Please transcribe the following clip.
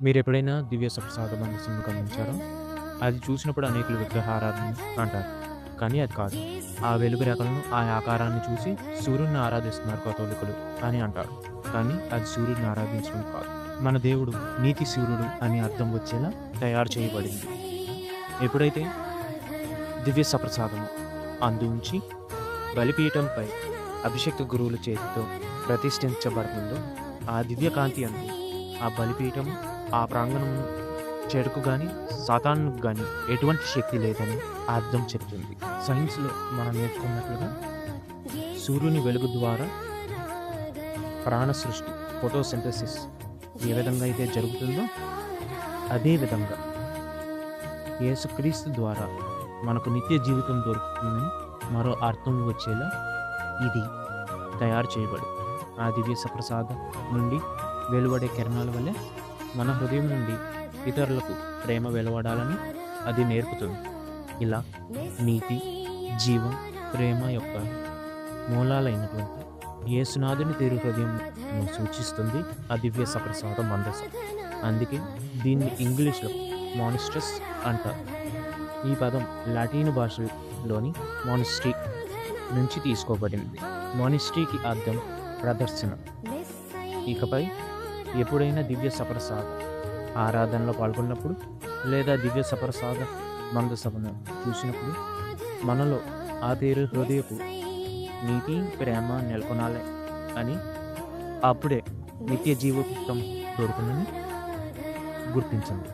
మీరెప్పుడైనా దివ్య సప్రసాద మనస్సును గమనించారా? అది చూసినప్పుడు అనేకులు విగ్రహారాధన అంటారు. కానీ అది కాదు. ఆ వెలుగు రేఖలను, ఆ ఆకారాన్ని చూసి సూర్యుడిని ఆరాధిస్తున్నారు కథోలికులు అని అంటారు. కానీ అది సూర్యుడిని ఆరాధించడం కాదు. మన దేవుడు నీతి సూర్యుడు అని అర్థం వచ్చేలా తయారు చేయబడింది. ఎప్పుడైతే దివ్య సప్రసాదము అందు ఉంచి బలిపీఠంపై అభిషేక్త గురువుల చేతితో ప్రతిష్ఠించబడుతుందో, ఆ దివ్య కాంతి అందు ఆ బలిపీఠం, ఆ ప్రాంగణం చెడుకు గాని, సాతానుకు గాని ఎటువంటి శక్తి లేదని ఆ అర్థం చెప్తుంది. సైన్స్‌లో మనం నేర్చుకున్నట్లుగా సూర్యుని వెలుగు ద్వారా ప్రాణ సృష్టి, ఫోటోసింథసిస్ ఏ విధంగా అయితే జరుగుతుందో, అదే విధంగా యేసుక్రీస్తు ద్వారా మనకు నిత్య జీవితం దొరుకుతుందని మరో అర్థం వచ్చేలా ఇది తయారు చేయబడింది. ఆ దివ్య సప్రసాదం నుండి వెలువడే కిరణాల వల్లే మన హృదయం నుండి ఇతరులకు ప్రేమ వెలువడాలని అది నేర్పుతుంది. ఇలా నీతి, జీవం, ప్రేమ యొక్క మూలాలైనటువంటి యేసునాథుని తిరు హృదయంను సూచిస్తుంది ఆ దివ్య సప్రసాద మందసం. అందుకే దీన్ని ఇంగ్లీష్‌లో మానిస్ట్రస్ అంటారు. ఈ పదం లాటిన్ భాషలోని మానిస్ట్రీ నుంచి తీసుకోబడింది. మానిస్ట్రీకి అర్థం ప్రదర్శన. ఇకపై ఎప్పుడైనా దివ్య సప్రసాద ఆరాధనలో పాల్గొన్నప్పుడు లేదా దివ్య సప్రసాద మందసమును చూసినప్పుడు మనలో ఆ తీరు హృదయపు నీతి, ప్రేమ నెలకొనాలి అని, అప్పుడే నిత్య జీవితం దొరుకునని గుర్తించండి.